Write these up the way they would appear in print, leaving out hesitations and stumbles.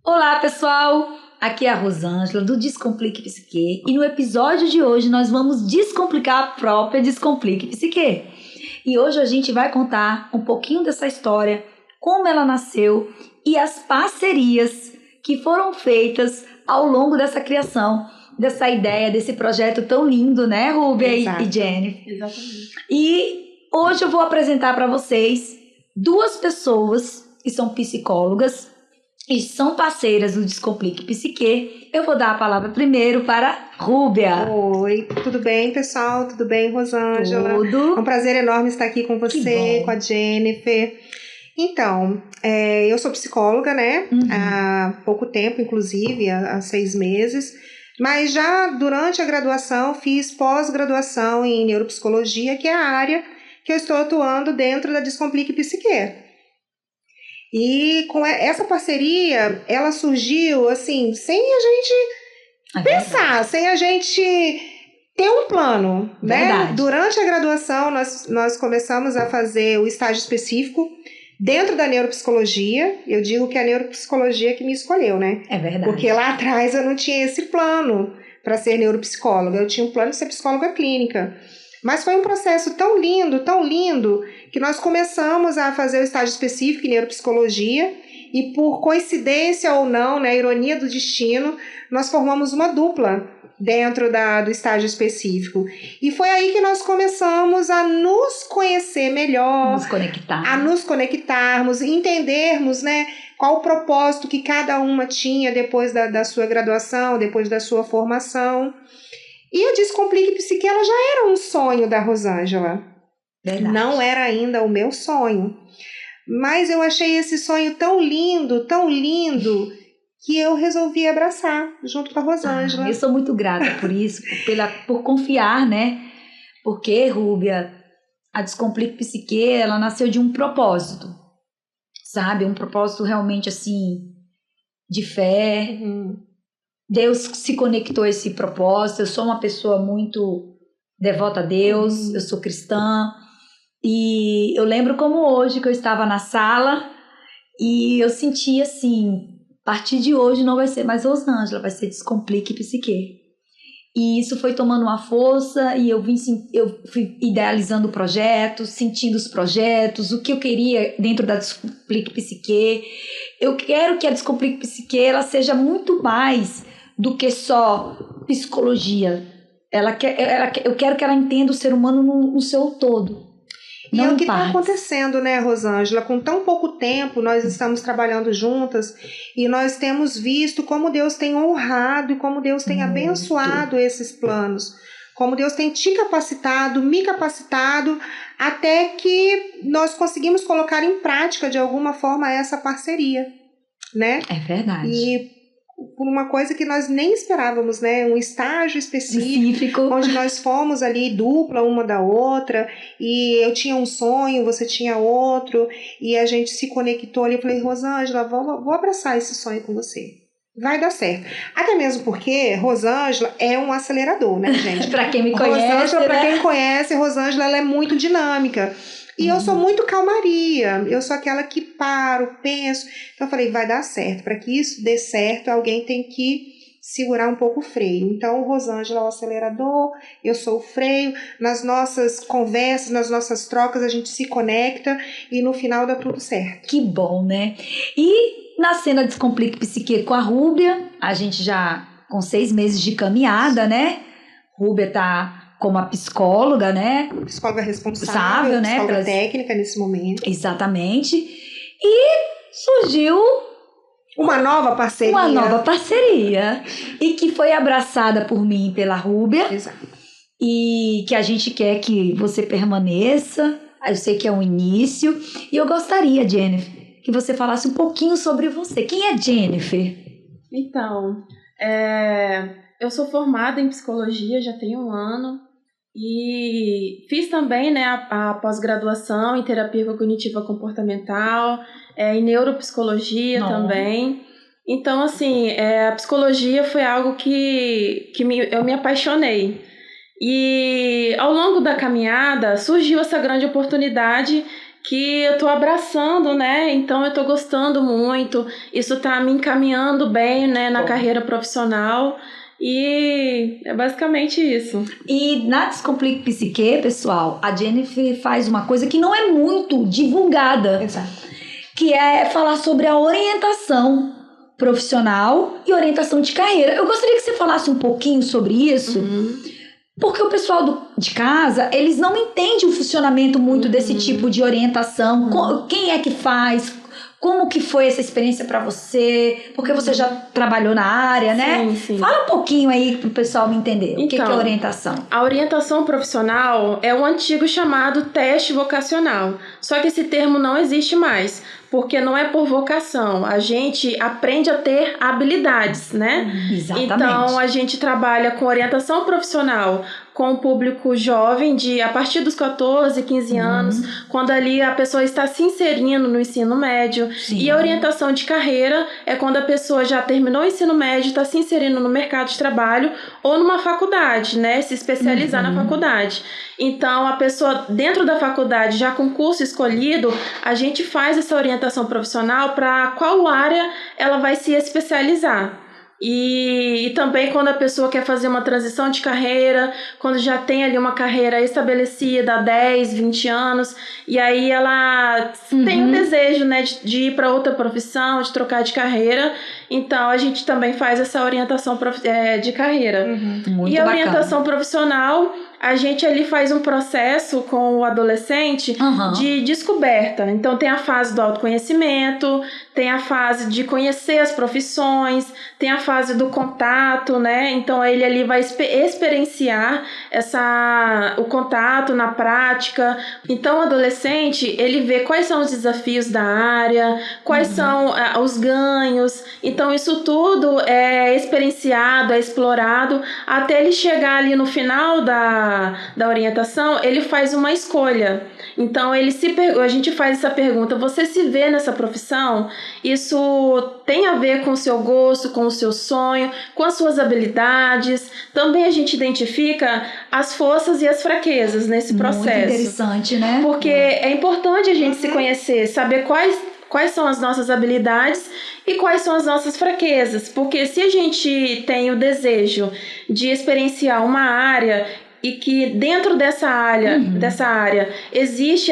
Olá, pessoal! Aqui é a Rosângela do Descomplique Psique e no episódio de hoje nós vamos descomplicar a própria Descomplique Psique. E hoje a gente vai contar um pouquinho dessa história, como ela nasceu e as parcerias que foram feitas ao longo dessa criação, dessa ideia, desse projeto tão lindo, né, Rúbia e Jennifer? Exatamente. E hoje eu vou apresentar para vocês duas pessoas que são psicólogas e são parceiras do Descomplique Psique. Eu vou dar a palavra primeiro para Rúbia. Oi, tudo bem, pessoal? Tudo bem, Rosângela? Tudo. É um prazer enorme estar aqui com você, com a Jennifer. Então, eu sou psicóloga, né? Há pouco tempo, inclusive, há 6 meses. Mas já durante a graduação, fiz pós-graduação em neuropsicologia, que é a área que eu estou atuando dentro da Descomplique Psique. E com essa parceria, ela surgiu, assim, sem a gente pensar, sem a gente ter um plano, né? Durante a graduação, nós começamos a fazer o estágio específico dentro da neuropsicologia. Eu digo que é a neuropsicologia que me escolheu, né? É verdade. Porque lá atrás eu não tinha esse plano para ser neuropsicóloga. Eu tinha um plano de ser psicóloga clínica. Mas foi um processo tão lindo, que nós começamos a fazer o estágio específico em neuropsicologia e por coincidência ou não, né, ironia do destino, nós formamos uma dupla dentro do estágio específico. E foi aí que nós começamos a nos conhecer melhor, a nos conectarmos, entendermos, né, qual o propósito que cada uma tinha depois da sua graduação, depois da sua formação. E a Descomplique Psique, ela já era um sonho da Rosângela. Verdade. Não era ainda o meu sonho. Mas eu achei esse sonho tão lindo, que eu resolvi abraçar junto com a Rosângela. Eu sou muito grata por isso, por confiar, né? Porque, Rúbia, a Descomplique Psique, ela nasceu de um propósito, sabe? Um propósito realmente, assim, de fé. Deus se conectou a esse propósito. Eu sou uma pessoa muito devota a Deus, eu sou cristã. E eu lembro como hoje que eu estava na sala e eu senti assim, a partir de hoje não vai ser mais Rosângela, vai ser Descomplique Psique. E isso foi tomando uma força e eu fui idealizando o projeto, sentindo os projetos, o que eu queria dentro da Descomplique Psique. Eu quero que a Descomplique Psique ela seja muito mais do que só psicologia. Eu quero que ela entenda o ser humano no seu todo. E é o que está acontecendo, né, Rosângela? Com tão pouco tempo, nós estamos trabalhando juntas e nós temos visto como Deus tem honrado e como Deus tem abençoado esses planos. Como Deus tem te capacitado, me capacitado, até que nós conseguimos colocar em prática, de alguma forma, essa parceria, né? É verdade. E por uma coisa que nós nem esperávamos, né? Um estágio específico, onde nós fomos ali dupla uma da outra, e eu tinha um sonho, você tinha outro, e a gente se conectou ali. Eu falei, Rosângela, vou abraçar esse sonho com você. Vai dar certo. Até mesmo porque Rosângela é um acelerador, né, gente? Pra quem me conhece, Pra quem conhece, Rosângela, ela é muito dinâmica. E eu sou muito calmaria, eu sou aquela que paro, penso. Então eu falei, vai dar certo. Para que isso dê certo, alguém tem que segurar um pouco o freio. Então o Rosângela é o acelerador, eu sou o freio. Nas nossas conversas, nas nossas trocas, a gente se conecta e no final dá tudo certo. Que bom, né? E na cena Descomplique Psique com a Rúbia, a gente já com 6 meses de caminhada, né? Rúbia tá como a psicóloga, né? Psicóloga responsável, né? Psicóloga técnica nesse momento. Exatamente. E surgiu uma nova parceria. E que foi abraçada por mim e pela Rúbia. Exato. E que a gente quer que você permaneça. Eu sei que é um início. E eu gostaria, Jennifer, que você falasse um pouquinho sobre você. Quem é Jennifer? Então, eu sou formada em psicologia, já tenho 1 ano. E fiz também, né, a pós-graduação em terapia cognitiva comportamental, em neuropsicologia também. Então, assim, a psicologia foi algo que eu me apaixonei. E ao longo da caminhada surgiu essa grande oportunidade que eu tô abraçando, né? Então eu tô gostando muito, isso tá me encaminhando bem, né, na carreira profissional. E é basicamente isso. E na Descomplique Psique, pessoal, a Jennifer faz uma coisa que não é muito divulgada. Exato. Que é falar sobre a orientação profissional e orientação de carreira. Eu gostaria que você falasse um pouquinho sobre isso, porque o pessoal de casa, eles não entendem o funcionamento muito desse tipo de orientação. Quem é que faz? Como que foi essa experiência para você? Porque você já trabalhou na área, né? Sim, sim. Fala um pouquinho aí pro pessoal me entender. Então, o que é orientação? A orientação profissional é o antigo chamado teste vocacional. Só que esse termo não existe mais, porque não é por vocação. A gente aprende a ter habilidades, né? Exatamente. Então, a gente trabalha com orientação profissional com o público jovem, a partir dos 14, 15 anos, quando ali a pessoa está se inserindo no ensino médio. Sim. E a orientação de carreira é quando a pessoa já terminou o ensino médio, está se inserindo no mercado de trabalho ou numa faculdade, né? Se especializar na faculdade. Então, a pessoa dentro da faculdade, já com curso escolhido, a gente faz essa orientação profissional para qual área ela vai se especializar. E também quando a pessoa quer fazer uma transição de carreira, quando já tem ali uma carreira estabelecida há 10, 20 anos, e aí ela tem um desejo, né, de ir para outra profissão, de trocar de carreira. Então, a gente também faz essa orientação de carreira. Muito e a bacana. orientação profissional, a gente ali faz um processo com o adolescente de descoberta. Então, tem a fase do autoconhecimento, tem a fase de conhecer as profissões, tem a fase do contato, né? Então, ele ali vai experienciar o contato na prática. Então, o adolescente, ele vê quais são os desafios da área, quais são os ganhos. Então, isso tudo é experienciado, é explorado, até ele chegar ali no final da orientação, ele faz uma escolha. Então, a gente faz essa pergunta: você se vê nessa profissão? Isso tem a ver com o seu gosto, com o seu sonho, com as suas habilidades. Também a gente identifica as forças e as fraquezas nesse processo. Muito interessante, né? Porque é importante a gente se conhecer, saber quais são as nossas habilidades e quais são as nossas fraquezas. Porque se a gente tem o desejo de experienciar uma área e que dentro dessa área existe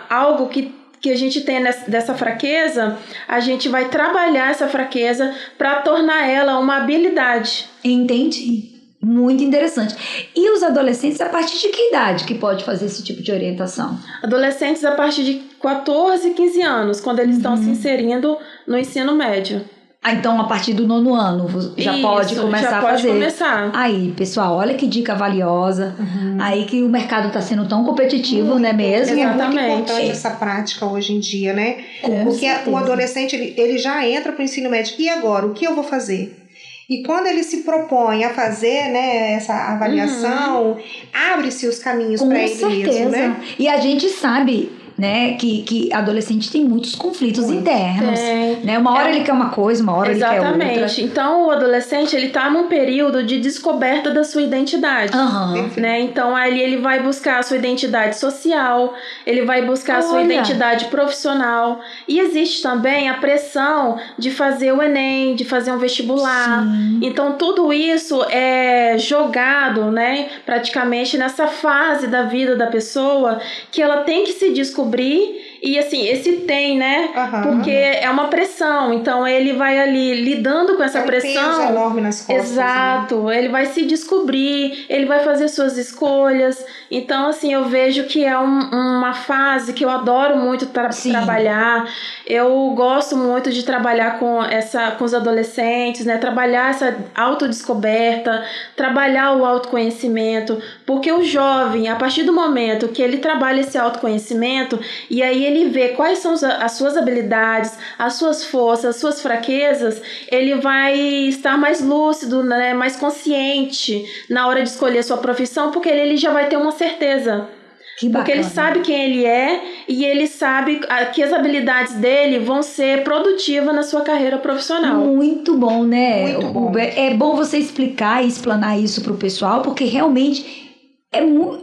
algo que a gente tem dessa fraqueza, a gente vai trabalhar essa fraqueza para tornar ela uma habilidade. Entendi. Muito interessante. E os adolescentes, a partir de que idade que pode fazer esse tipo de orientação? Adolescentes a partir de 14, 15 anos, quando eles estão se inserindo no ensino médio. Ah, então a partir do 9º ano já pode começar a fazer. Começar. Aí, pessoal, olha que dica valiosa. Aí que o mercado está sendo tão competitivo, não é mesmo? Exatamente. É muito importante essa prática hoje em dia, né? Porque o adolescente, ele já entra para o ensino médio. E agora, o que eu vou fazer? E quando ele se propõe a fazer, né, essa avaliação, abre-se os caminhos para ele mesmo, né? E a gente sabe, né, que adolescente tem muitos conflitos internos, né? Uma hora ele quer uma coisa, uma hora ele quer outra. Exatamente. Então, o adolescente, ele tá num período de descoberta da sua identidade, né? Então, ali ele vai buscar a sua identidade social, ele vai buscar a sua identidade profissional. E existe também a pressão de fazer o Enem, de fazer um vestibular. Sim. Então, tudo isso é jogado, né, praticamente nessa fase da vida da pessoa que ela tem que se descobrir. E assim, esse tem, né? Porque é uma pressão. Então, ele vai ali lidando com essa pressão. Um peso enorme nas costas. Exato. Né? Ele vai se descobrir, ele vai fazer suas escolhas. Então, assim, eu vejo que é uma fase que eu adoro muito trabalhar. Eu gosto muito de trabalhar com os adolescentes, né? Trabalhar essa autodescoberta, trabalhar o autoconhecimento. Porque o jovem, a partir do momento que ele trabalha esse autoconhecimento, e aí ele vê quais são as suas habilidades, as suas forças, as suas fraquezas, ele vai estar mais lúcido, né, mais consciente na hora de escolher a sua profissão, porque ele já vai ter uma certeza. Porque ele sabe quem ele é e ele sabe que as habilidades dele vão ser produtivas na sua carreira profissional. Muito bom, né? Muito bom. É bom você explicar e explanar isso pro pessoal, porque realmente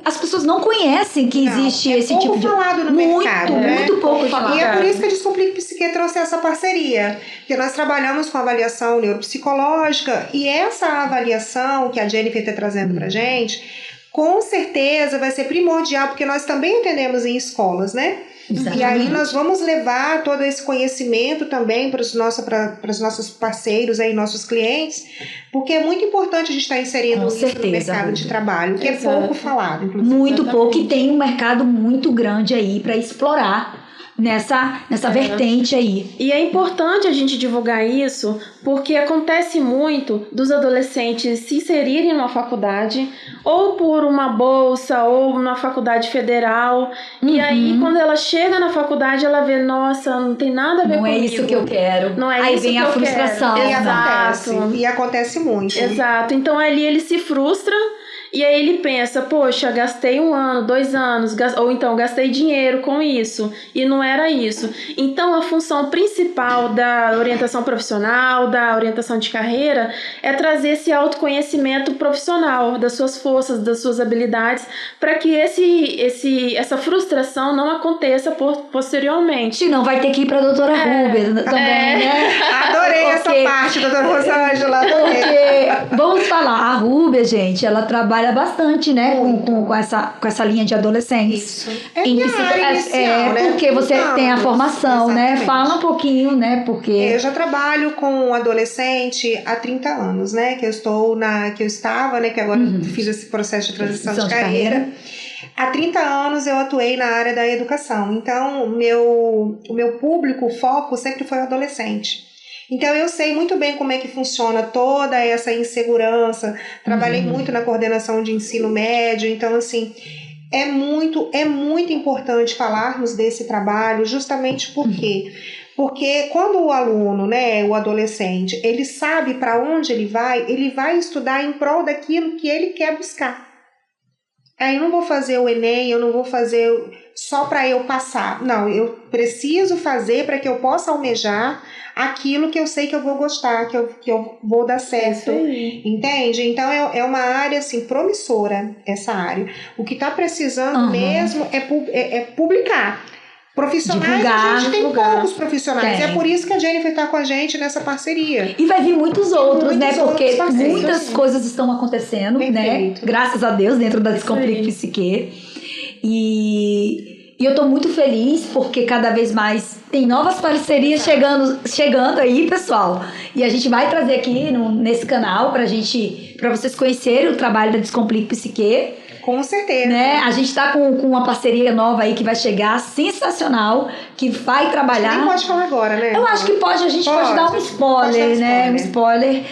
as pessoas não conhecem que existe esse tipo de... falado no mercado, né? pouco falado. E é por isso que a Descomplique Psique trouxe essa parceria, porque nós trabalhamos com avaliação neuropsicológica e essa avaliação que a Jennifer está trazendo pra gente, com certeza vai ser primordial, porque nós também atendemos em escolas, né? Exatamente. E aí nós vamos levar todo esse conhecimento também para os nossos parceiros, aí, nossos clientes, porque é muito importante a gente estar inserindo isso no mercado de trabalho, que é pouco falado. Inclusive. Muito pouco, e tem um mercado muito grande aí para explorar nessa vertente aí. E é importante a gente divulgar isso, porque acontece muito dos adolescentes se inserirem numa faculdade, ou por uma bolsa, ou numa faculdade federal, e aí quando ela chega na faculdade, ela vê, nossa, não tem nada a ver comigo. Não é isso que eu quero. Não é aí isso vem que a eu frustração. quero. E acontece muito. Exato. Então ali ele se frustra, e aí ele pensa, poxa, gastei 1 ano, 2 anos, ou então gastei dinheiro com isso, e não era isso. Então a função principal da orientação profissional, da orientação de carreira, é trazer esse autoconhecimento profissional, das suas forças, das suas habilidades, para que essa frustração não aconteça posteriormente. Senão vai ter que ir para a doutora Rúbia também, né? Adorei essa parte, doutora Rosângela. Porque, vamos falar, a Rúbia, gente, ela trabalha bastante, né, com essa linha de adolescentes. Isso. É minha área inicial, né? Porque você tem a formação, exatamente. né? Fala um pouquinho, né? Porque eu já trabalho com adolescente há 30 anos, né? Que eu estava, né? Que agora fiz esse processo de transição de carreira. Há 30 anos eu atuei na área da educação. Então, o meu público, o foco sempre foi o adolescente. Então, eu sei muito bem como é que funciona toda essa insegurança. Trabalhei muito na coordenação de ensino médio. Então, assim, é muito importante falarmos desse trabalho, justamente por quê? Porque quando o aluno, né, o adolescente, ele sabe para onde ele vai estudar em prol daquilo que ele quer buscar. Aí eu não vou fazer o Enem, eu não vou fazer só para eu passar. Não, eu preciso fazer para que eu possa almejar aquilo que eu sei que eu vou gostar, que eu vou dar certo. Entende? Então é uma área assim, promissora, essa área. O que está precisando mesmo é publicar. Profissionais, a gente tem poucos profissionais. Tem. É por isso que a Jennifer está com a gente nessa parceria. E vai vir muitos outros, né? Porque muitas coisas estão acontecendo, né? Graças a Deus, dentro da Descomplique Psique. E eu tô muito feliz porque cada vez mais tem novas parcerias chegando aí, pessoal. E a gente vai trazer aqui nesse canal pra vocês conhecerem o trabalho da Descomplique Psique. Com certeza. Né? A gente tá com uma parceria nova aí que vai chegar, sensacional, que vai trabalhar... Nem pode falar agora, né? Eu acho que pode, a gente pode dar um spoiler, né? Um spoiler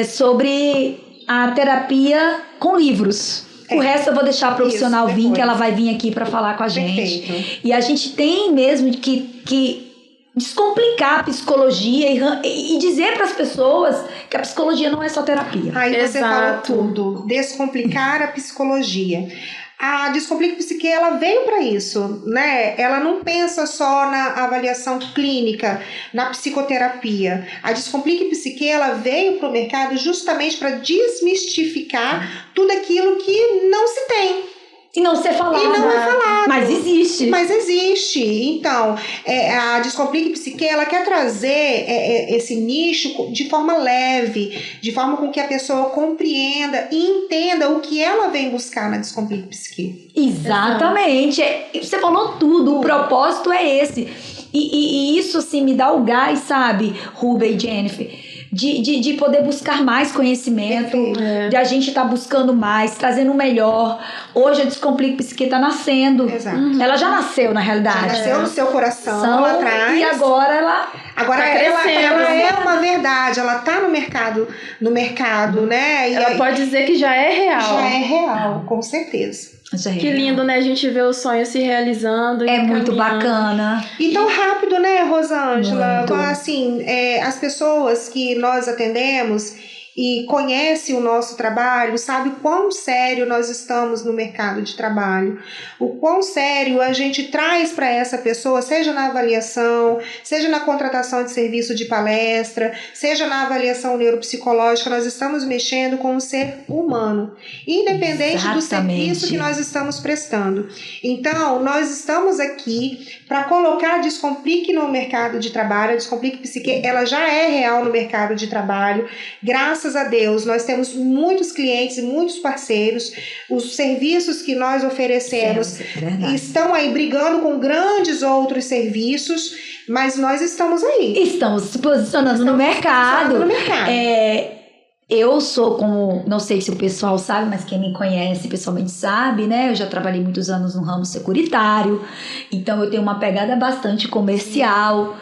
sobre a terapia com livros. O resto eu vou deixar a profissional vir, que ela vai vir aqui para falar com a gente. Perfeito. E a gente tem mesmo que descomplicar a psicologia e dizer para as pessoas que a psicologia não é só terapia. Aí você falou tudo. Descomplicar a psicologia. A Descomplique Psique, ela veio para isso, né? Ela não pensa só na avaliação clínica, na psicoterapia. A Descomplique Psique, ela veio para o mercado justamente para desmistificar tudo aquilo que não se tem. E não ser falado. E não é falado. Mas existe. Mas existe. Então, a Descomplique Psique, ela quer trazer esse nicho de forma leve, de forma com que a pessoa compreenda e entenda o que ela vem buscar na Descomplique Psique. Exatamente. Você falou tudo. O propósito é esse. E isso, assim, me dá o gás, sabe, Rúbia e Jennifer, de poder buscar mais conhecimento, de a gente estar buscando mais, trazendo o melhor. Hoje a Descomplique Psique está nascendo. Exato. Ela já nasceu, na realidade. Já nasceu no seu coração lá atrás. E agora ela é uma verdade, ela está no mercado, né? E ela pode dizer que já é real. Já é real, com certeza. Que lindo, né? A gente vê o sonho se realizando. É muito bacana. E tão rápido, né, Rosângela? Assim, as pessoas que nós atendemos e conhece o nosso trabalho, sabe o quão sério nós estamos no mercado de trabalho, o quão sério a gente traz para essa pessoa, seja na avaliação, seja na contratação de serviço de palestra, seja na avaliação neuropsicológica, nós estamos mexendo com um ser humano, independente do serviço que nós estamos prestando. Então, nós estamos aqui para colocar a Descomplique no mercado de trabalho. A Descomplique Psique, ela já é real no mercado de trabalho. Graças a Deus, nós temos muitos clientes e muitos parceiros. Os serviços que nós oferecemos estão aí brigando com grandes outros serviços, mas nós estamos aí. Estamos se posicionando no mercado. Eu sou como, não sei se o pessoal sabe, mas quem me conhece pessoalmente sabe, né? Eu já trabalhei muitos anos no ramo securitário, então eu tenho uma pegada bastante comercial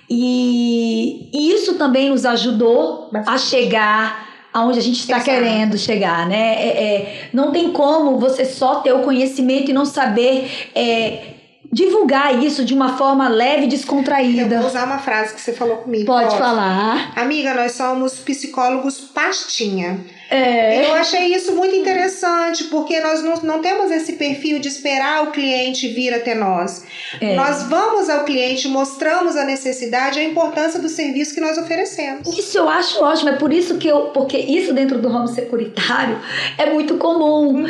e isso também nos ajudou a chegar aonde a gente está querendo chegar, né? Não tem como você só ter o conhecimento e não saber divulgar isso de uma forma leve e descontraída. Eu vou usar uma frase que você falou comigo. Pode falar. Amiga, nós somos psicólogos pastinha. Eu achei isso muito interessante, porque nós não temos esse perfil de esperar o cliente vir até nós. Nós vamos ao cliente, mostramos a necessidade e a importância do serviço que nós oferecemos. Isso eu acho ótimo, é por isso que porque isso dentro do ramo securitário é muito comum.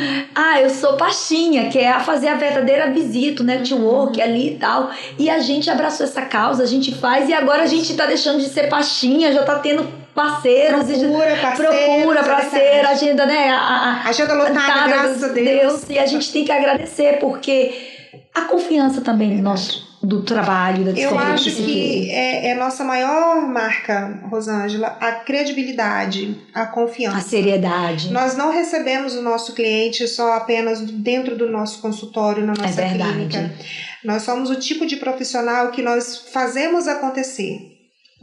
Eu sou pastinha, que é fazer a verdadeira visita, né, network ali e tal. E a gente abraçou essa causa, a gente faz, e agora a gente tá deixando de ser pastinha, já tá tendo parceiros, procura parceiro, agenda, né? Agenda lotada, graças a Deus. E a gente tem que agradecer, porque a confiança também do trabalho, da Descomplique. Eu acho que é nossa maior marca, Rosângela, a credibilidade, a confiança. A seriedade. Nós não recebemos o nosso cliente só apenas dentro do nosso consultório, na nossa clínica. Nós somos o tipo de profissional que nós fazemos acontecer.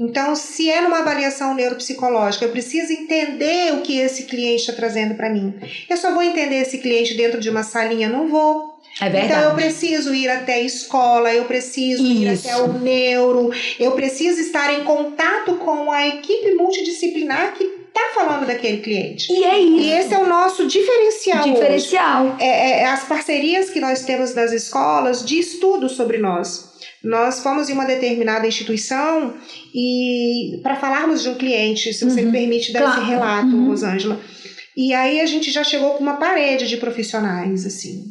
Então, se é numa avaliação neuropsicológica, eu preciso entender o que esse cliente está trazendo para mim. Eu só vou entender esse cliente dentro de uma salinha? Não vou. É verdade. Então, eu preciso ir até a escola, eu preciso ir até o neuro, eu preciso estar em contato com a equipe multidisciplinar que está falando daquele cliente. E é isso. E esse é o nosso diferencial hoje. As parcerias que nós temos nas escolas de estudo sobre nós. Nós fomos em uma determinada instituição e para falarmos de um cliente, se você me permite dar esse relato, Rosângela. E aí a gente já chegou com uma parede de profissionais, assim.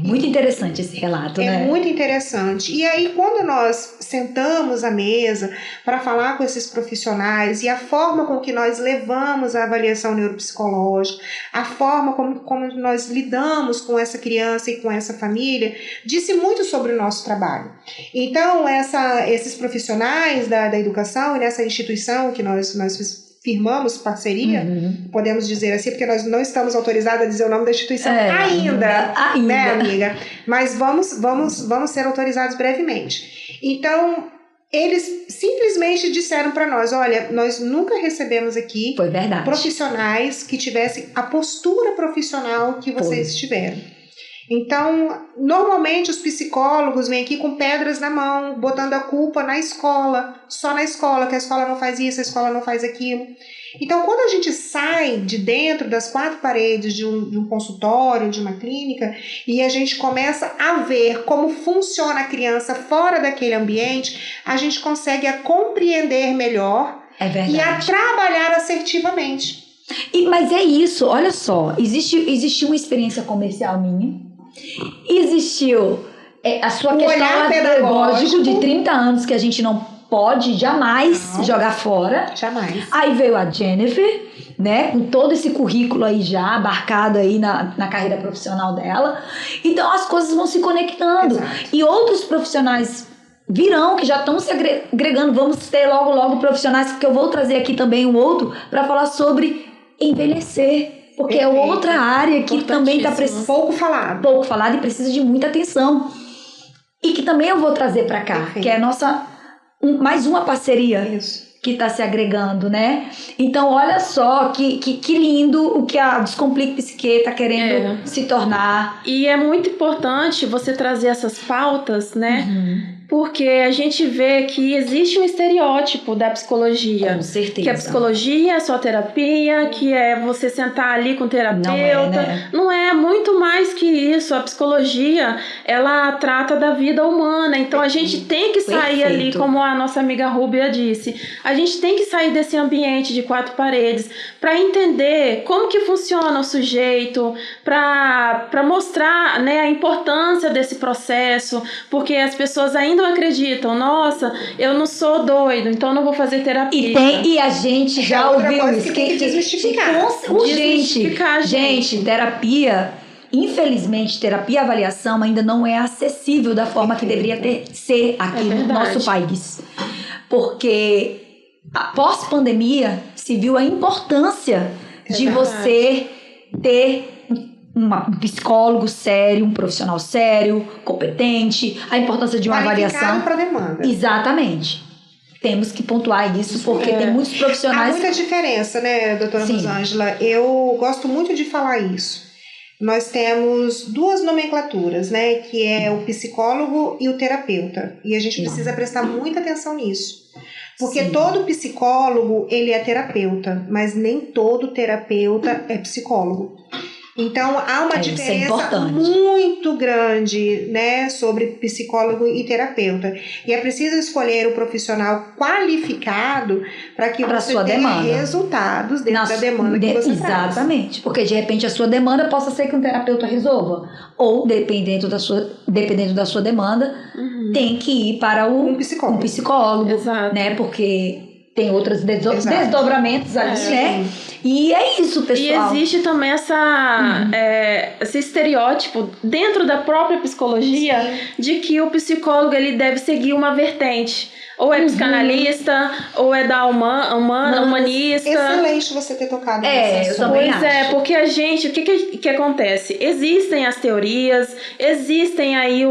Muito interessante esse relato, né? É muito interessante. E aí, quando nós sentamos à mesa para falar com esses profissionais e a forma com que nós levamos a avaliação neuropsicológica, a forma como nós lidamos com essa criança e com essa família, disse muito sobre o nosso trabalho. Então, esses profissionais da educação e nessa instituição que nós firmamos parceria, podemos dizer assim, porque nós não estamos autorizados a dizer o nome da instituição ainda, né, amiga? Mas vamos ser autorizados brevemente. Então, eles simplesmente disseram para nós, olha, nós nunca recebemos aqui profissionais que tivessem a postura profissional que vocês tiveram. Então, normalmente os psicólogos vêm aqui com pedras na mão, botando a culpa na escola, só na escola, que a escola não faz isso, a escola não faz aquilo. Então, quando a gente sai de dentro das quatro paredes de um consultório, de uma clínica, e a gente começa a ver como funciona a criança fora daquele ambiente, a gente consegue a compreender melhor e a trabalhar assertivamente. Mas é isso, olha só, existiu uma experiência comercial minha, existiu a sua questão pedagógica de 30 anos que a gente não pode jamais jogar fora. Jamais. Aí veio a Jennifer, né, com todo esse currículo aí já abarcado aí na carreira profissional dela. Então as coisas vão se conectando. Exato. E outros profissionais virão, que já estão se agregando. Vamos ter logo profissionais, porque eu vou trazer aqui também um outro para falar sobre envelhecer. Porque é outra área que também está pouco falada e precisa de muita atenção. E que também eu vou trazer para cá, que é a nossa mais uma parceria que está se agregando, né? Então, olha só que lindo o que a Descomplique Psique está querendo se tornar. E é muito importante você trazer essas pautas, né? Porque a gente vê que existe um estereótipo da psicologia. Com certeza. Que a psicologia é só terapia, que é você sentar ali com o terapeuta. Não é, né? Não é, muito mais que isso. A psicologia, ela trata da vida humana. Então a gente tem que sair ali, como a nossa amiga Rúbia disse, a gente tem que sair desse ambiente de 4 paredes para entender como que funciona o sujeito, para mostrar, né, a importância desse processo, porque as pessoas ainda acreditam, nossa, eu não sou doido, então eu não vou fazer terapia. E a gente já ouviu isso. Que tem que desmistificar. Gente, terapia, infelizmente, terapia e avaliação ainda não é acessível da forma que deveria ser aqui no nosso país. Porque após pandemia se viu a importância de você ter um psicólogo sério, um profissional sério, competente, a importância de uma avaliação. Para demanda. Exatamente. Temos que pontuar isso, porque tem muitos profissionais... Há muita diferença, né, doutora Rosângela? Eu gosto muito de falar isso. Nós temos 2 nomenclaturas, né, que é o psicólogo e o terapeuta. E a gente precisa prestar muita atenção nisso. Porque todo psicólogo, ele é terapeuta, mas nem todo terapeuta é psicólogo. Então, há uma diferença muito grande, né, sobre psicólogo e terapeuta. E é preciso escolher o profissional qualificado para que você tenha resultados dentro da demanda que você traz. Exatamente. Porque, de repente, a sua demanda possa ser que um terapeuta resolva. Ou, dependendo da sua demanda, tem que ir para um psicólogo. Exato. Né, porque... tem outros desdobramentos ali, né? E é isso, pessoal. E existe também esse estereótipo dentro da própria psicologia de que o psicólogo ele deve seguir uma vertente. Ou é psicanalista, ou é da humanista. Excelente você ter tocado nesse assunto. Pois é, porque a gente, o que acontece? Existem as teorias, existem aí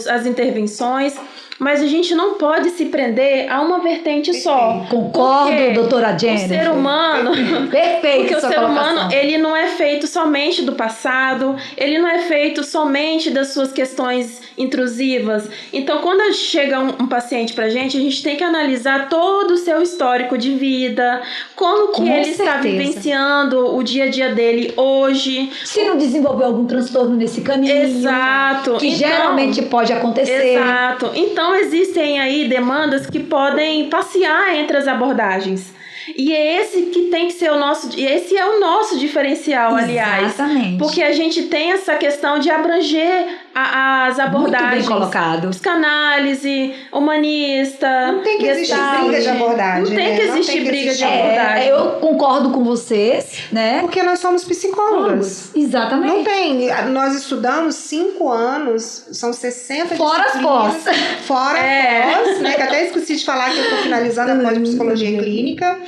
as intervenções, mas a gente não pode se prender a uma vertente só. Concordo, doutora Jennifer. O ser humano... Perfeito. Porque o ser humano, ele não é feito somente do passado, ele não é feito somente das suas questões intrusivas. Então, quando chega um paciente pra gente, a gente tem que analisar todo o seu histórico de vida, como que ele está vivenciando o dia a dia dele hoje. Se não desenvolveu algum transtorno nesse caminho. Exato. Que geralmente pode acontecer. Exato. Então, existem aí demandas que podem passear entre as abordagens. E é esse que tem que ser esse é o nosso diferencial, aliás. Exatamente. Porque a gente tem essa questão de abranger as abordagens. Muito bem colocado. Psicanálise, humanista. Não tem que existir briga de abordagem. Não tem que existir briga de abordagem. Eu concordo com vocês, né? Porque nós somos psicólogas. Exatamente. Não tem. Nós estudamos 5 anos, são 60 fora as pós. Fora pós, né? Que até esqueci de falar que eu estou finalizando a pós de psicologia clínica.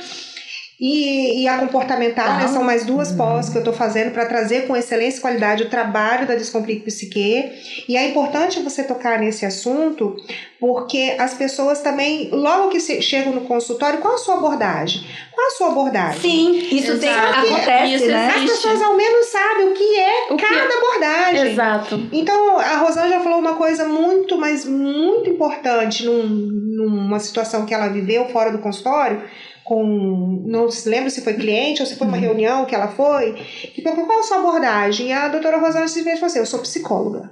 E a comportamental, né? São mais 2 pós que eu estou fazendo para trazer com excelência e qualidade o trabalho da Descomplique Psique. E é importante você tocar nesse assunto, porque as pessoas também, logo que chegam no consultório, qual a sua abordagem? Qual a sua abordagem? Sim, isso acontece, né? As pessoas ao menos sabem o que é cada abordagem. Exato. Então, a Rosângela falou uma coisa muito, mas muito importante numa situação que ela viveu fora do consultório, não se lembra se foi cliente ou se foi uma reunião que ela foi, que perguntou qual a sua abordagem, e a doutora Rosângela simplesmente falou assim: eu sou psicóloga.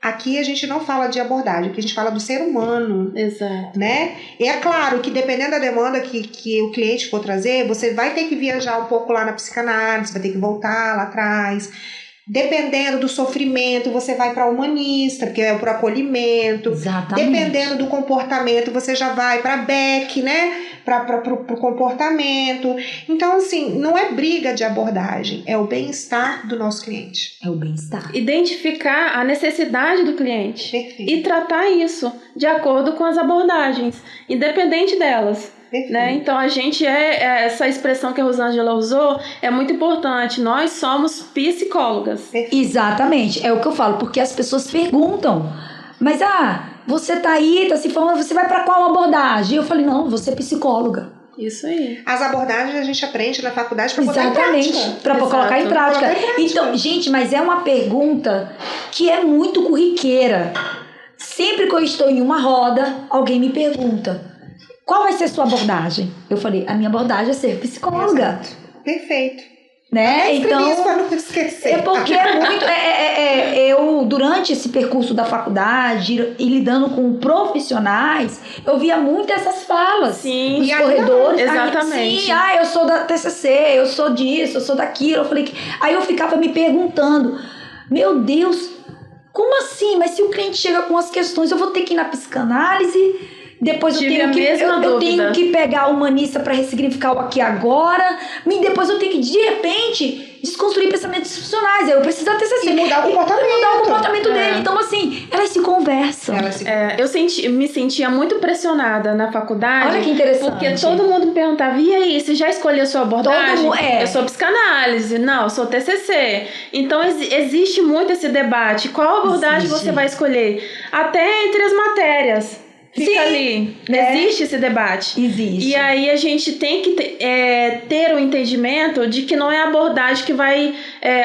Aqui a gente não fala de abordagem, aqui a gente fala do ser humano. Exato. Né? E é claro que dependendo da demanda que o cliente for trazer, você vai ter que viajar um pouco lá na psicanálise, vai ter que voltar lá atrás. Dependendo do sofrimento, você vai para humanista, porque é para acolhimento. Exatamente. Dependendo do comportamento, você já vai para Beck, né? Para o comportamento. Então, assim, não é briga de abordagem, é o bem-estar do nosso cliente. É o bem-estar. Identificar a necessidade do cliente. Perfeito. E tratar isso de acordo com as abordagens, independente delas. Né? Então a gente essa expressão que a Rosângela usou é muito importante. Nós somos psicólogas. Exatamente, é o que eu falo, porque as pessoas perguntam, mas você tá aí, tá se formando, você vai para qual abordagem? Eu falei, não, você é psicóloga. Isso aí. As abordagens a gente aprende na faculdade para colocar em prática. Para colocar em prática. Então, gente, mas é uma pergunta que é muito corriqueira. sempre que eu estou em uma roda, alguém me pergunta, qual vai ser a sua abordagem? Eu falei, a minha abordagem é ser psicóloga. Exato. Perfeito. Né? Então, isso para não esquecer. É porque é muito. Eu, durante esse percurso da faculdade e lidando com profissionais, eu via muito essas falas. Sim, nos corredores. exatamente. Sim, eu sou da TCC, eu sou disso, eu sou daquilo. Eu falei aí eu ficava me perguntando, meu Deus, como assim? Mas se o cliente chega com as questões, eu vou ter que ir na psicanálise. Depois eu tenho que pegar a humanista para ressignificar o aqui e agora. E depois eu tenho que, de repente, desconstruir pensamentos disfuncionais. Eu preciso da TCC. E mudar o comportamento. Dele. Então, assim, elas se conversam. Eu me sentia muito pressionada na faculdade. Olha que interessante. Porque todo mundo me perguntava, e aí, você já escolheu a sua abordagem? Eu sou psicanálise. Não, eu sou TCC. Então, existe muito esse debate. Qual abordagem você vai escolher? Até entre as matérias. Fica ali, existe esse debate. Existe. E aí a gente tem que ter o entendimento de que não é a abordagem que vai,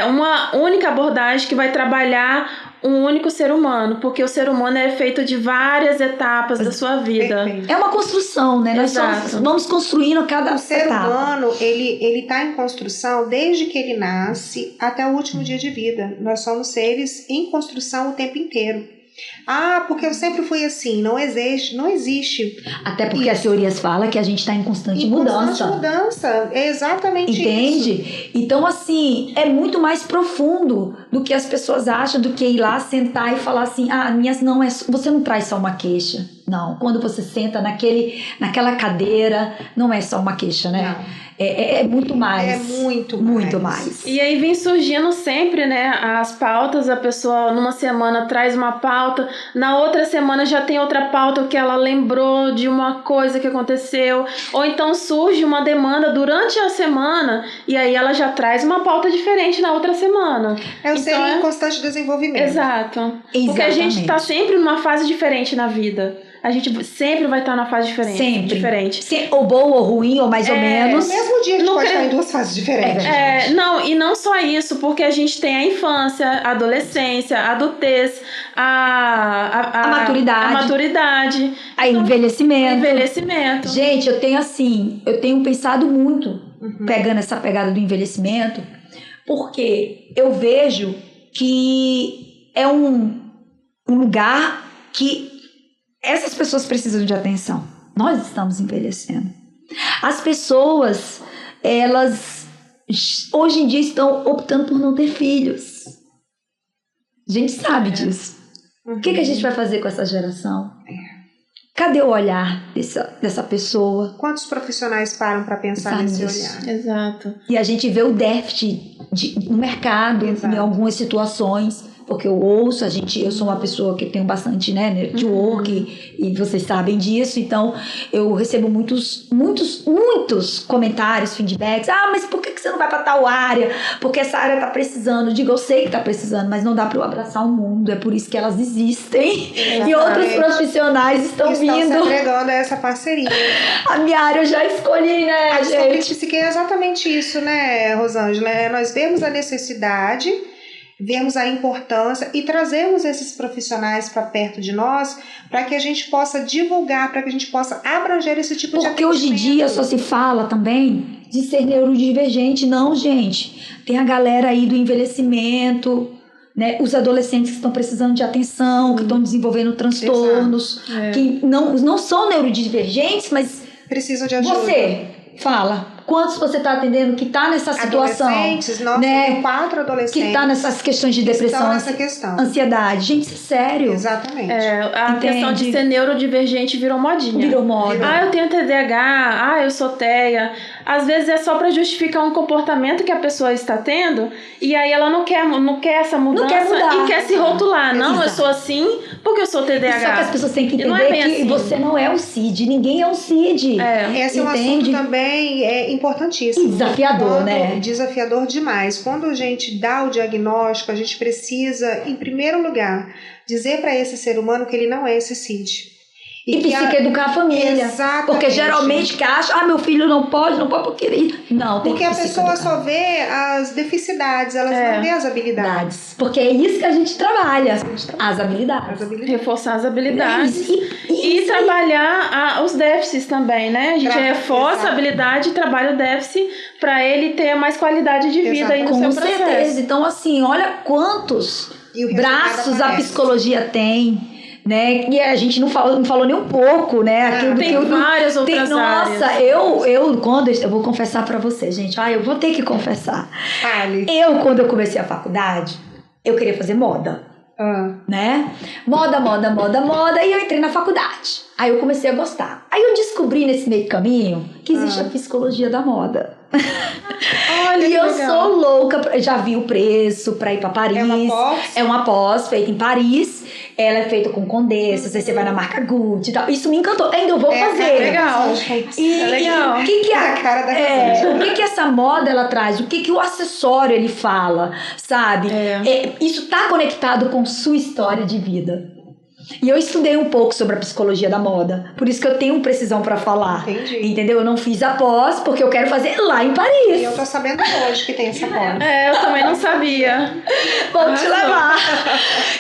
uma única abordagem que vai trabalhar um único ser humano, porque o ser humano é feito de várias etapas da sua vida. Perfeito. É uma construção, né? Nós vamos construindo cada etapa. O ser humano, ele tá em construção desde que ele nasce até o último dia de vida. Nós somos seres em construção o tempo inteiro. Porque eu sempre fui assim. Não existe. Até porque as teorias falam que a gente está em constante mudança. É exatamente isso. Entende? Então, assim, é muito mais profundo do que as pessoas acham, do que ir lá, sentar e falar assim, você não traz só uma queixa. Não, quando você senta naquela cadeira, não é só uma queixa, né? Não. É muito mais. É muito mais. E aí vem surgindo sempre, né, as pautas. A pessoa numa semana traz uma pauta, na outra semana já tem outra pauta que ela lembrou de uma coisa que aconteceu, ou então surge uma demanda durante a semana e aí ela já traz uma pauta diferente na outra semana. É o ser em constante desenvolvimento. Exato. Exatamente. Porque a gente está sempre numa fase diferente na vida. A gente sempre vai estar numa fase diferente. Ou boa, ou ruim, ou mais ou menos. No mesmo dia a gente pode estar em duas fases diferentes. E não só isso, porque a gente tem a infância, a adolescência, a adultez, a maturidade. Envelhecimento. Gente, eu tenho pensado muito, pegando essa pegada do envelhecimento, porque eu vejo que é um lugar que essas pessoas precisam de atenção. Nós estamos envelhecendo. As pessoas, elas hoje em dia estão optando por não ter filhos. A gente sabe disso. O que a gente vai fazer com essa geração? Cadê o olhar dessa pessoa? Quantos profissionais param para pensar nesse olhar? Exato. E a gente vê o déficit no mercado, em algumas situações. Porque eu ouço, eu sou uma pessoa que tenho bastante, né, network, e vocês sabem disso, então eu recebo muitos comentários, feedbacks. Mas por que você não vai para tal área? Porque essa área tá precisando. Digo, eu sei que tá precisando, mas não dá para eu abraçar o mundo, é por isso que elas existem. Exatamente. E outros profissionais estão vindo. Se entregando a essa parceria. A minha área eu já escolhi, né, a gente? Psique é exatamente isso, né, Rosângela? Nós vemos a necessidade, vemos a importância e trazemos esses profissionais para perto de nós para que a gente possa divulgar, para que a gente possa abranger esse tipo de atendimento. Porque hoje em dia só se fala também de ser neurodivergente. Não, gente. Tem a galera aí do envelhecimento, né? Os adolescentes que estão precisando de atenção, que estão desenvolvendo transtornos, que não são neurodivergentes, mas precisam de ajuda. Você fala. Quantos você está atendendo que está nessa situação? Adolescentes, nossa, tem 4 adolescentes. Que está nessas questões de depressão, ansiedade. Gente, sério. Exatamente. A questão de ser neurodivergente virou modinha. Virou moda. Eu tenho TDAH, eu sou TEA. Às vezes é só para justificar um comportamento que a pessoa está tendo e aí ela não quer essa mudança, não quer mudar. E quer se rotular. Não, eu sou assim porque eu sou TDAH. Só que as pessoas têm que entender que assim. Você não é um CID, ninguém é um CID. Esse é um assunto também importantíssimo. Desafiador, né? Desafiador demais. Quando a gente dá o diagnóstico, a gente precisa, em primeiro lugar, dizer para esse ser humano que ele não é esse CID. E psicoeducar a família. Exatamente. Porque geralmente que acha, meu filho não pode porque... Não, tem porque que a pessoa só vê as deficides, elas não vê as habilidades. Porque é isso que a gente trabalha, as habilidades. Reforçar as habilidades. E trabalhar os déficits também, né? A gente reforça a habilidade e trabalha o déficit para ele ter mais qualidade de vida aí no seu processo. Com certeza. Então, assim, olha quantos braços a psicologia tem. Né? E a gente não falou nem um pouco, né? Tem várias outras áreas. Nossa, eu vou confessar pra você, gente. Eu vou ter que confessar. Quando eu comecei a faculdade, eu queria fazer moda. Né? Moda, e eu entrei na faculdade. Aí eu comecei a gostar. Aí eu descobri nesse meio caminho que existe a psicologia da moda. Olha, e eu sou louca, já vi o preço pra ir pra Paris. É uma pós feita em Paris. Ela é feita com condensas, aí você vai na marca Gucci e tal. Isso me encantou. Ainda eu vou fazer. É legal. O que é a cara da o que essa moda ela traz? O que o acessório ele fala, sabe? Isso tá conectado com sua história de vida. E eu estudei um pouco sobre a psicologia da moda. Por isso que eu tenho precisão pra falar. Entendi. Entendeu? Eu não fiz a pós porque eu quero fazer lá em Paris. E eu tô sabendo hoje que tem essa pós. Eu também não sabia. Vou te levar.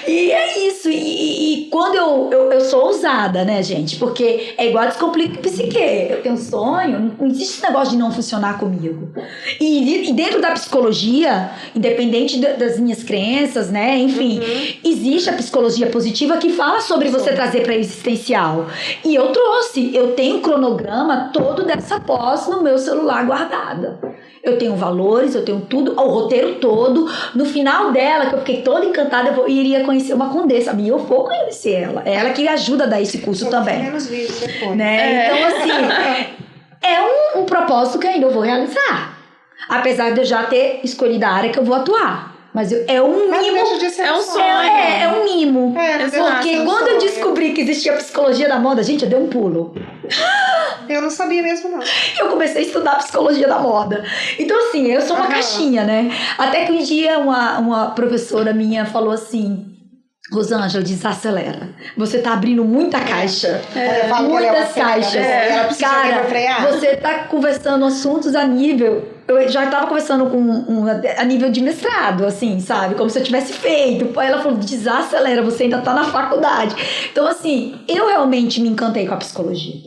E é isso. E quando eu sou ousada, né, gente? Porque é igual a Descomplica Psique. Eu tenho um sonho, não existe esse negócio de não funcionar comigo. E dentro da psicologia, independente das minhas crenças, né? Enfim, existe a psicologia positiva que fala sobre você trazer para existencial. E eu tenho um cronograma todo dessa pós no meu celular guardada. Eu tenho valores, eu tenho tudo, o roteiro todo. No final dela, que eu fiquei toda encantada, eu iria conhecer uma condessa. E eu vou conhecer ela. É ela que ajuda a dar esse curso também. Menos vídeos depois. Né? Então, assim, é um propósito que ainda eu vou realizar. Apesar de eu já ter escolhido a área que eu vou atuar. Mas é um mimo. É um sonho. É um mimo. Porque quando eu descobri que existia a psicologia da moda, gente, eu dei um pulo. Eu não sabia mesmo, não. Eu comecei a estudar psicologia da moda. Então, assim, eu sou uma caixinha, né? Até que um dia uma professora minha falou assim: Rosângela, desacelera. Você tá abrindo muita caixa. Muitas caixas. Cara, você tá conversando assuntos a nível... Eu já estava conversando a nível de mestrado, assim, sabe? Como se eu tivesse feito. Aí ela falou, desacelera, você ainda tá na faculdade. Então, assim, eu realmente me encantei com a psicologia.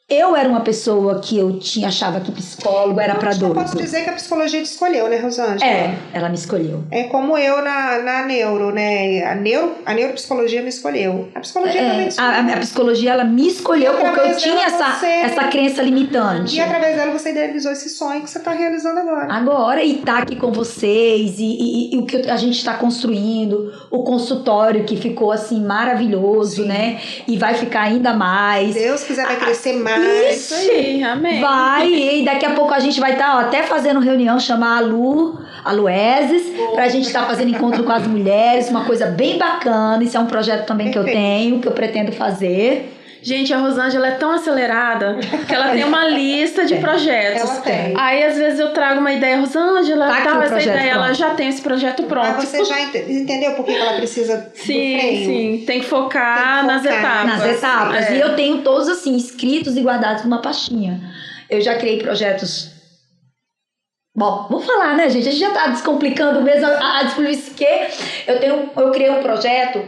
Eu era uma pessoa que achava que psicólogo era pra doido. Eu posso dizer que a psicologia te escolheu, né, Rosângela? Ela me escolheu. É como eu na neuro, né? A neuropsicologia me escolheu. A psicologia também me escolheu. A psicologia, ela me escolheu porque eu tinha essa crença limitante. E através dela você idealizou esse sonho que você tá realizando agora. E tá aqui com vocês, e o que a gente tá construindo, o consultório que ficou, assim, maravilhoso, né? E vai ficar ainda mais. Se Deus quiser, vai crescer mais. Isso aí, amém. Vai, e daqui a pouco a gente vai estar até fazendo reunião, chamar a Luezes, pra gente estar fazendo encontro com as mulheres, uma coisa bem bacana. Isso é um projeto também que eu tenho, que eu pretendo fazer. Gente, a Rosângela é tão acelerada que ela tem uma lista de projetos. Ela tem. Aí, às vezes, eu trago uma ideia, Rosângela, essa ideia, ela já tem esse projeto pronto. Mas você já entendeu por que ela precisa do freio? Sim, tem que focar nas etapas. E eu tenho todos, assim, escritos e guardados numa pastinha. Eu já criei projetos... Bom, vou falar, né, gente? A gente já tá descomplicando mesmo a Descomplique. Eu criei um projeto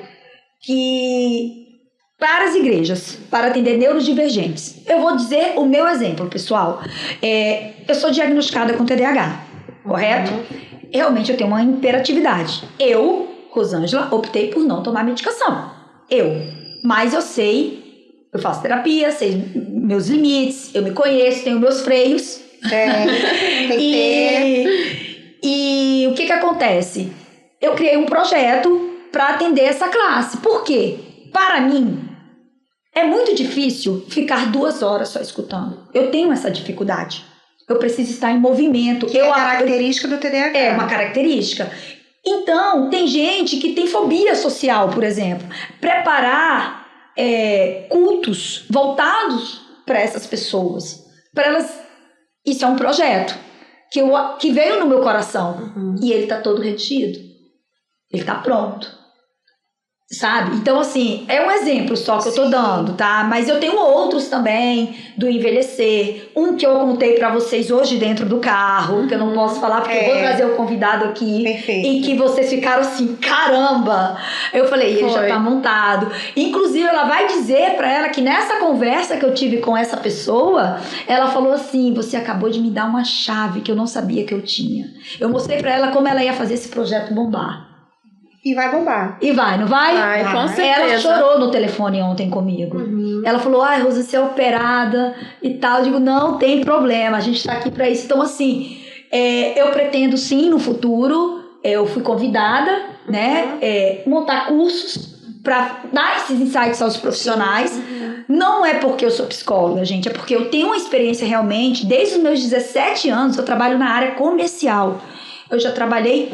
para as igrejas, para atender neurodivergentes. Eu vou dizer o meu exemplo, pessoal. Eu sou diagnosticada com TDAH, correto? Realmente eu tenho uma hiperatividade. Eu, Rosângela, optei por não tomar medicação. Mas eu sei, eu faço terapia, sei meus limites, eu me conheço, tenho meus freios. E o que acontece? Eu criei um projeto para atender essa classe. Por quê? Para mim, é muito difícil ficar 2 horas só escutando. Eu tenho essa dificuldade. Eu preciso estar em movimento. É uma característica do TDAH. É uma característica. Então, tem gente que tem fobia social, por exemplo. Preparar cultos voltados para essas pessoas. Para elas... Isso é um projeto que veio no meu coração. E ele está todo redigido. Ele está pronto. Sabe? Então, assim, é um exemplo só que eu tô dando, tá? Mas eu tenho outros também do envelhecer. Um que eu contei pra vocês hoje dentro do carro, que eu não posso falar porque eu vou trazer o convidado aqui. Perfeito. E que vocês ficaram assim, caramba! Eu falei, ele já tá montado. Inclusive, ela vai dizer pra ela que nessa conversa que eu tive com essa pessoa, ela falou assim, você acabou de me dar uma chave que eu não sabia que eu tinha. Eu mostrei pra ela como ela ia fazer esse projeto bombar. E vai bombar. E vai, não vai? Vai, com certeza. Ela chorou no telefone ontem comigo. Ela falou, ai, Rosa, você é operada e tal. Eu digo, não tem problema, a gente tá aqui pra isso. Então, assim, eu pretendo sim, no futuro, eu fui convidada, né, montar cursos pra dar esses insights aos profissionais. Não é porque eu sou psicóloga, gente, é porque eu tenho uma experiência realmente, desde os meus 17 anos, eu trabalho na área comercial. Eu já trabalhei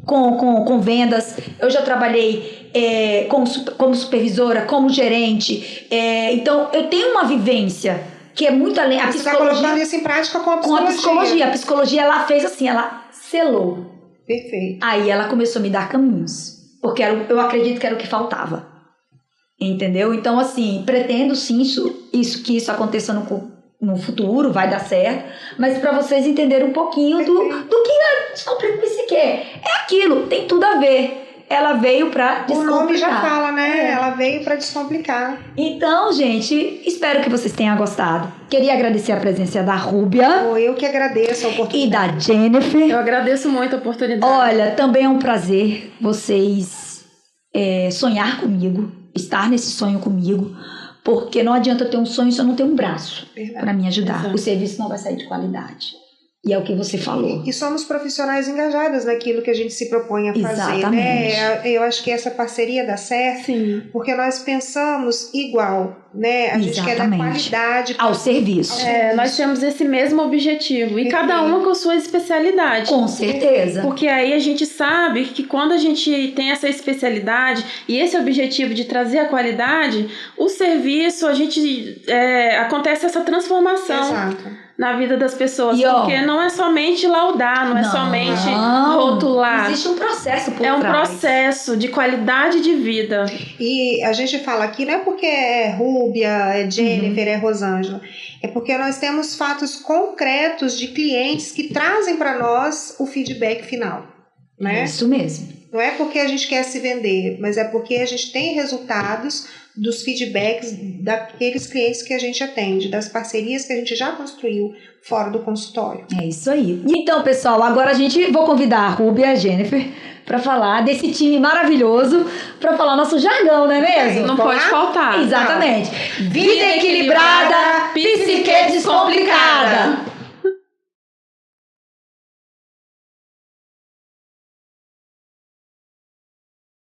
com vendas, eu já trabalhei como supervisora, como gerente, então eu tenho uma vivência que é muito além. Você está colocando isso em prática com a psicologia. Com a psicologia. A psicologia, ela fez assim, ela selou. Perfeito. Aí ela começou a me dar caminhos, porque eu acredito que era o que faltava. Entendeu? Então, assim, pretendo sim que isso aconteça no futuro, vai dar certo, mas para vocês entenderem um pouquinho do que a Descomplica Psique é aquilo, tem tudo a ver. Ela veio para descomplicar. O nome já fala, né? Ela veio para descomplicar. Então, gente, espero que vocês tenham gostado. Queria agradecer a presença da Rúbia. Eu que agradeço a oportunidade. E da Jennifer. Eu agradeço muito a oportunidade. Olha, também é um prazer vocês sonhar comigo, estar nesse sonho comigo. Porque não adianta eu ter um sonho se eu não ter um braço para me ajudar. Exato. O serviço não vai sair de qualidade. E é o que você falou. E somos profissionais engajadas naquilo que a gente se propõe a fazer. Exatamente. Né? Eu acho que essa parceria dá certo. Sim. Porque nós pensamos igual, né? A gente quer dar qualidade ao serviço. Nós temos esse mesmo objetivo. E cada uma com sua especialidade. Com certeza. Porque aí a gente sabe que quando a gente tem essa especialidade e esse objetivo de trazer a qualidade, o serviço, acontece essa transformação. Exato. Na vida das pessoas, porque não é somente laudar, não é somente rotular. Existe um processo por trás. É um processo de qualidade de vida. E a gente fala aqui não é porque é Rúbia, é Jennifer, é Rosângela. É porque nós temos fatos concretos de clientes que trazem para nós o feedback final. Né? Isso mesmo. Não é porque a gente quer se vender, mas é porque a gente tem resultados dos feedbacks daqueles clientes que a gente atende, das parcerias que a gente já construiu fora do consultório. É isso aí. Então, pessoal, agora vou convidar a Rúbia e a Jennifer para falar desse time maravilhoso, para falar nosso jargão, não é mesmo? Não pode faltar. Exatamente. Vida equilibrada, psique descomplicada.